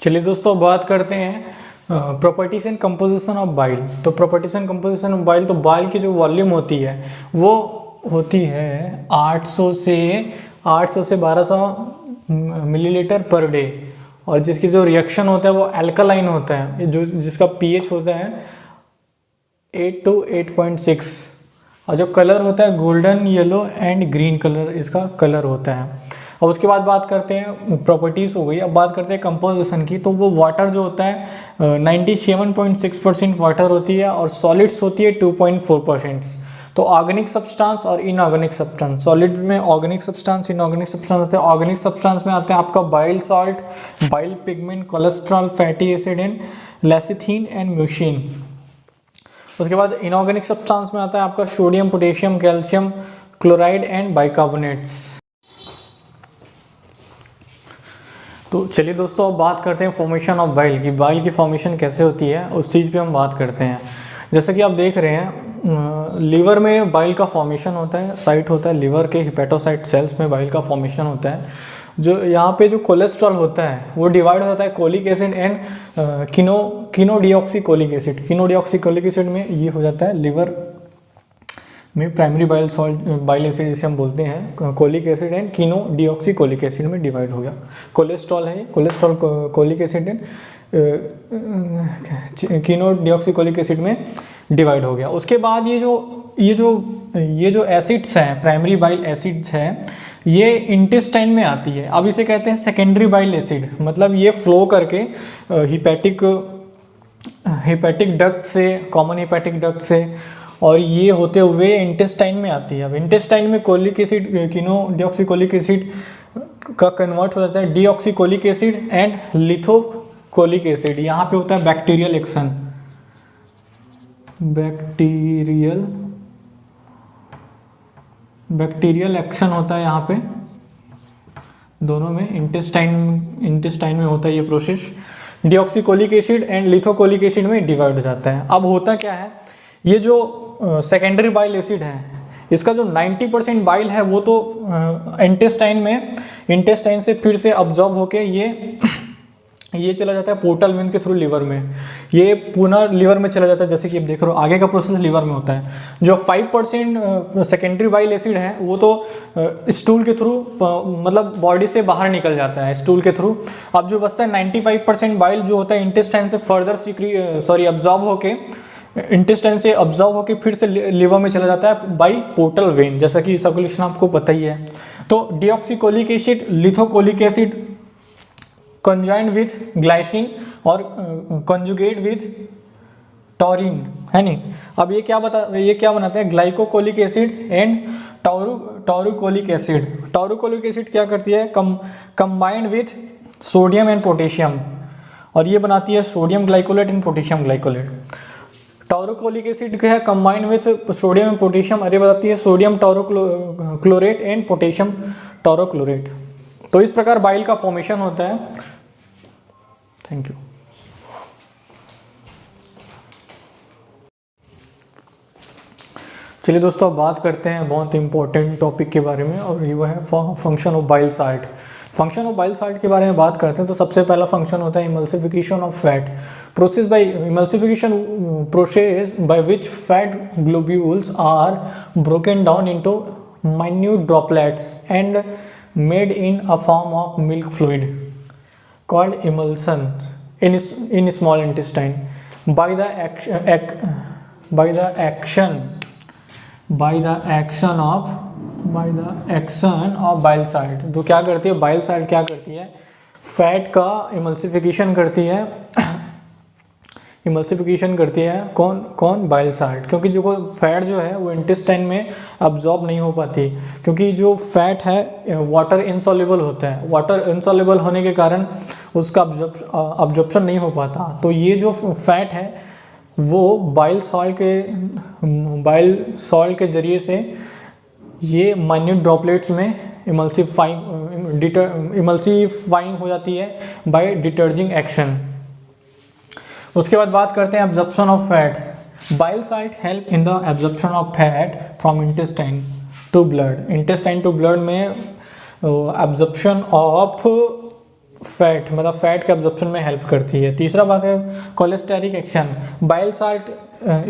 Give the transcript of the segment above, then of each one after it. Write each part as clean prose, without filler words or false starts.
चलिए दोस्तों, बात करते हैं properties and composition of bile. तो properties and composition of bile, तो बाइल की जो वॉल्यूम होती है वो होती है 800 से 1200 मिलीलीटर पर डे, और जिसकी जो रिएक्शन होता है वो अल्कलाइन होता है, जो जिसका पीएच होता है 8 to 8.6, और जो कलर होता है golden, yellow and green colour इसका कलर होता है। और उसके बाद बात करते हैं प्रॉपर्टीज़ हो गई। अब बात करते हैं कंपोजिशन की। तो वो वाटर जो होता है 97.6% वाटर होती है, और सॉलिड्स होती है 2.4%। तो ऑर्गेनिक सब्सटेंस और इनऑर्गेनिक सब्सटेंस, सॉलिड्स में ऑर्गेनिक सब्सटेंस, इनऑर्गेनिक सब्सटेंस होते हैं। ऑर्गेनिक सब्सटेंस में आते हैं आपका bile salt, bile pigment, cholesterol, fatty acid and lecithin and mucin. उसके बाद इनऑर्गेनिक सब्सटेंस में आता है आपका sodium, potassium, calcium chloride and bicarbonates. तो चलिए दोस्तों, अब बात करते हैं फॉर्मेशन ऑफ बाइल की। बाइल की फॉर्मेशन कैसे होती है उस चीज़ पे हम बात करते हैं। जैसे कि आप देख रहे हैं लीवर में बाइल का फॉर्मेशन होता है, साइट होता है लीवर के हिपेटोसाइट सेल्स में बाइल का फॉर्मेशन होता है। जो यहाँ पे जो कोलेस्ट्रॉल होता है वो डिवाइड होता है cholic acid and chenodeoxycholic acid. Chenodeoxycholic acid में ये हो जाता है लीवर में primary bile salt, bile acid जिसे हम बोलते हैं, cholic acid and chenodeoxycholic acid में डिवाइड हो गया। कोलेस्ट्रॉल है, cholesterol cholic acid and chenodeoxycholic acid में डिवाइड हो गया। उसके बाद ये जो एसिड्स हैं, प्राइमरी बाइल एसिड्स हैं, ये इंटेस्टाइन में आती है। अब इसे कहते हैं सेकेंडरी बाइल एसिड। मतलब ये फ्लो करके हिपैटिक डक्ट से, कॉमन हिपैटिक डक्ट से, और ये होते हुए इंटेस्टाइन में आती है। अब इंटेस्टाइन में कोलिक एसिड, कीनोडिऑक्सीकोलिक एसिड का कन्वर्ट हो जाता है deoxycholic acid and lithocholic acid. यहाँ पे होता है बैक्टीरियल एक्शन, बैक्टीरियल एक्शन होता है यहाँ पे दोनों में। इंटेस्टाइन में होता है ये process. Deoxycholic acid and lithocholic acid में डिवाइड हो जाता है। अब होता क्या है, ये जो सेकेंडरी बाइल एसिड है, इसका जो 90% बाइल है वो तो इंटेस्टाइन से फिर से अब्जॉर्ब होके ये चला जाता है पोर्टल वेन के थ्रू लीवर में। ये पुनः लीवर में चला जाता है। जैसे कि आप देख रहे हो आगे का प्रोसेस लीवर में होता है। जो 5% सेकेंडरी बाइल एसिड है वो तो स्टूल के थ्रू, मतलब बॉडी से बाहर निकल जाता है स्टूल के थ्रू। अब जो बचता है 95% बाइल जो होता है इंटेस्टाइन से फर्दर अब्जॉर्ब होके, इंटेस्टाइन से अब्जॉर्ब होकर फिर से लिवर में चला जाता है बाई पोर्टल वेन, जैसा कि सर्कुलेशन आपको पता ही है। तो deoxycholic acid, lithocholic acid conjoined with glycine और कंजुगेट विथ टॉरिन, है नहीं। अब ये क्या बनाते हैं, glycocholic acid and taurocholic acid. Taurocholic acid क्या करती है, combined with sodium and potassium, और ये बनाती है sodium glycolate and potassium glycolate. Taurocholic acid क्या है, combined with sodium and potassium, अरे बताती है sodium taurochlorate and potassium taurochlorate. तो इस प्रकार बाइल का फॉर्मेशन होता है। Thank you. चलिए दोस्तों, अब बात करते हैं बहुत इंपॉर्टेंट टॉपिक के बारे में, और ये है function of bile salt. Function of bile salt के बारे में बात करते हैं तो सबसे पहला फंक्शन होता है emulsification of fat. Process by which fat globules are broken down into minute droplets and made in a form of milk fluid called emulsion in small intestine by the action of bile salt। तो क्या करती है bile salt, क्या करती है, fat का emulsification करती है। इमल्सिफिकेशन करती है कौन बाइल साल्ट, क्योंकि जो फैट जो है वो इंटेस्टाइन में अब्जॉर्ब नहीं हो पाती, क्योंकि जो फैट है वाटर इनसॉल्युबल होता है। वाटर इनसॉल्युबल होने के कारण उसका अब्जॉर्प्शन नहीं हो पाता। तो ये जो फैट है वो बाइल सॉल्ट के जरिए से ये माइन्यूट ड्रॉपलेट्स में इमल्सीफाइंग हो जाती है बाय डिटर्जिंग एक्शन। उसके बाद बात करते हैं absorption of fat. Bile salt help in the absorption of fat from intestine to blood. Intestine to blood में एब्जॉर्प्शन ऑफ फैट, मतलब फैट के एब्जॉर्प्शन में हेल्प करती है। तीसरा बात है cholesteric action, bile salt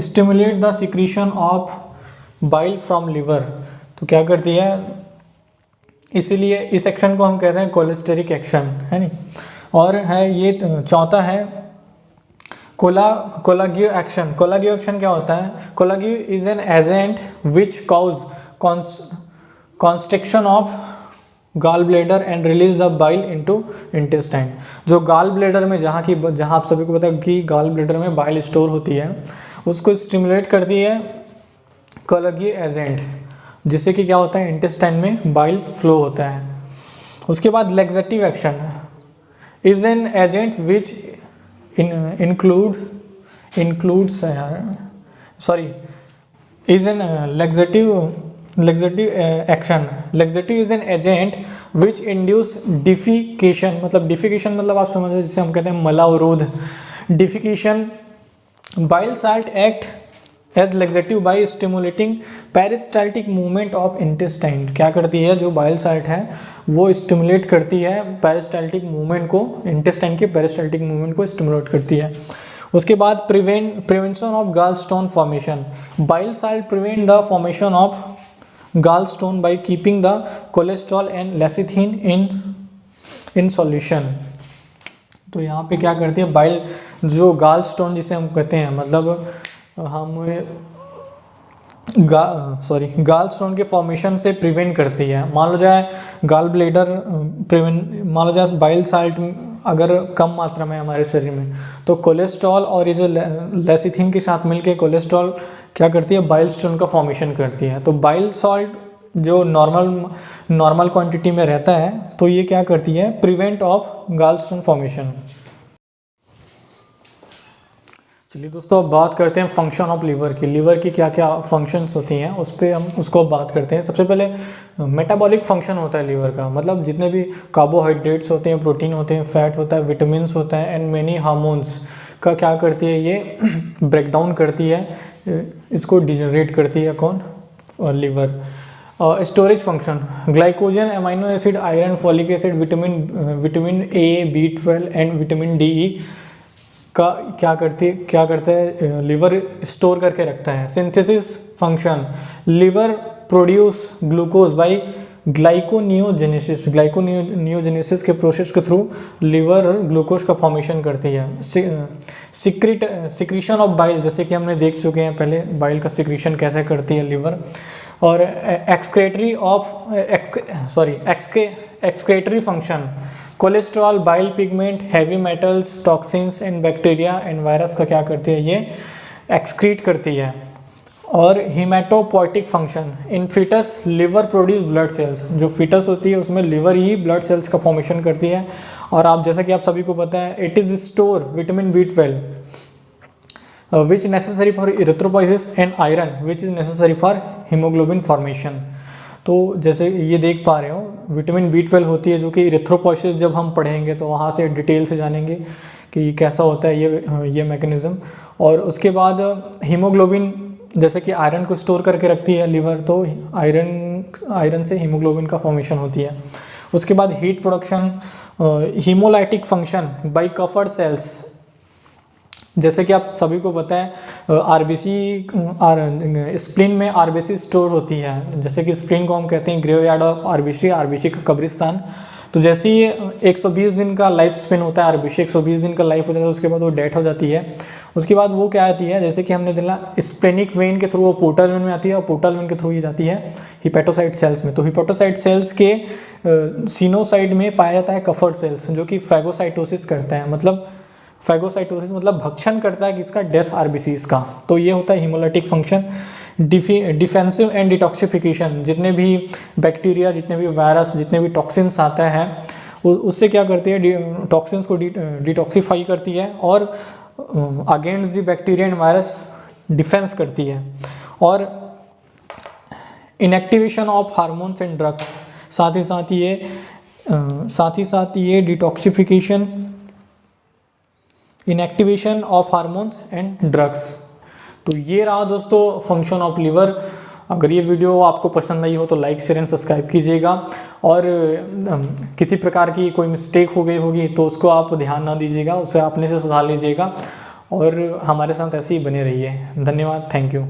stimulate the secretion of bile from liver. तो क्या करती है, इसीलिए इस एक्शन को हम कहते हैं कोलेस्टेरिक एक्शन, है नहीं। और है ये चौथा है कोलागियो एक्शन। कोलागियो एक्शन क्या होता है, cholagogue is an agent which cause constriction of gall bladder and release the bile into intestine. जो गाल ब्लेडर में जहाँ आप सभी को पता है कि गाल ब्लेडर में बाइल स्टोर होती है, उसको स्टिमुलेट करती है कोलागियो एजेंट, जिससे कि क्या होता है इंटेस्टाइन में बाइल फ्लो होता है। उसके बाद laxative action is an agent which is an laxative action. Laxative is an agent which induce defecation, मतलब defecation मतलब आप समझ जिसे हम कहते हैं मलावरोध, defecation. Bile salt act as laxative by stimulating peristaltic movement of intestine. क्या करती है, जो बाइल साल्ट है वो स्टिमुलेट करती है पेरिस्टाल्टिक मूवमेंट को, इंटेस्टाइन के पेरिस्टाल्टिक मूवमेंट को स्टिमुलेट करती है। उसके बाद prevention of gallstone formation. Bile salt prevent the formation of gallstone by keeping the cholesterol and lecithin in solution. तो यहाँ पे क्या करती है बाइल, जो गाल स्टोन जिसे हम कहते हैं, मतलब हम गाल स्टोन के फॉर्मेशन से प्रिवेंट करती है। मान लो जाए गाल ब्लेडर मान लो जाए बाइल साल्ट अगर कम मात्रा में हमारे शरीर में, तो कोलेस्ट्रॉल और ये जो लेसिथिन के साथ मिलके कोलेस्ट्रॉल क्या करती है, बाइल स्टोन का फॉर्मेशन करती है। तो बाइल सॉल्ट जो नॉर्मल क्वांटिटी में रहता है, तो ये क्या करती है, prevent of gallstone formation. चलिए दोस्तों अब बात करते हैं फंक्शन ऑफ लीवर की। लीवर की क्या क्या फंक्शंस होती हैं उस पर हम उसको बात करते हैं। सबसे पहले मेटाबॉलिक फंक्शन होता है लीवर का, मतलब जितने भी कार्बोहाइड्रेट्स होते हैं, प्रोटीन होते हैं, फैट होता है, विटामिन्स होता है एंड मेनी हार्मोन्स का क्या करती है, ये ब्रेकडाउन करती है, इसको डिजनरेट करती है कौन, liver. Storage function, glycogen, amino acid, iron, folic acid, vitamin A, B12 and vitamin D का क्या करता है लीवर स्टोर करके रखता है। Synthesis function, liver produce glucose by glyconeogenesis. Glyconeogenesis के प्रोसेस के थ्रू लीवर ग्लूकोज का फॉर्मेशन करती है। सिक्रीशन ऑफ बाइल, जैसे कि हमने देख चुके हैं पहले बाइल का सिक्रीशन कैसे करती है लीवर। और excretory function, cholesterol, bile pigment, heavy metals, toxins and bacteria and virus का क्या करती है, ये एक्सक्रीट करती है। और haematopoietic function, in foetus liver produce blood cells. जो फीटस होती है उसमें लिवर ही ब्लड सेल्स का फॉर्मेशन करती है। और आप जैसा कि आप सभी को पता है, it is store vitamin B12 which necessary for erythropoiesis and iron which is necessary for haemoglobin formation. तो जैसे ये देख पा रहे हो, विटामिन B12 होती है जो कि इरेथ्रोपोइसिस जब हम पढ़ेंगे तो वहाँ से डिटेल से जानेंगे कि कैसा होता है ये मैकेनिज्म। और उसके बाद हीमोग्लोबिन, जैसे कि आयरन को स्टोर करके रखती है लिवर, तो आयरन से हीमोग्लोबिन का फॉर्मेशन होती है। उसके बाद heat production, haemolytic function by Kupffer cells. जैसे कि आप सभी को पता है स्प्लीन में आरबीसी स्टोर होती है। जैसे कि स्प्लीन को हम कहते हैं ग्रेवयार्ड ऑफ आरबीसी का कब्रिस्तान। तो जैसे ही 120 दिन का लाइफ स्पेन होता है आरबीसी, 120 दिन का लाइफ हो जाता है, उसके बाद वो डेथ हो जाती है। उसके बाद वो क्या आती है, जैसे कि हमने देखा स्प्लेनिक वेन के थ्रू वो पोर्टल वेन में आती है, और पोर्टल वेन के थ्रू ये जाती है हिपेटोसाइट सेल्स में। तो हिपेटोसाइट सेल्स के सिनोसाइड में पाया जाता है कफर सेल्स, जो कि फैगोसाइटोसिस करता है, मतलब फैगोसाइटोसिस मतलब भक्षण करता है किसका, डेथ आरबीसीज का। तो ये होता है haemolytic function. Defensive and detoxification, जितने भी बैक्टीरिया, जितने भी वायरस, जितने भी टॉक्सिन्स आता है उससे क्या करती है, टॉक्सिन्स को डिटॉक्सिफाई करती है और against the bacteria and virus defence करती है। और inactivation of hormones and drugs, साथ ही साथ ये detoxification, inactivation of hormones and drugs. तो ये रहा दोस्तों फंक्शन ऑफ लिवर। अगर ये वीडियो आपको पसंद आई हो तो लाइक शेयर एंड सब्सक्राइब कीजिएगा, और किसी प्रकार की कोई मिस्टेक हो गई होगी तो उसको आप ध्यान ना दीजिएगा, उसे अपने से सुधार लीजिएगा, और हमारे साथ ऐसे ही बने रहिए। धन्यवाद, थैंक यू।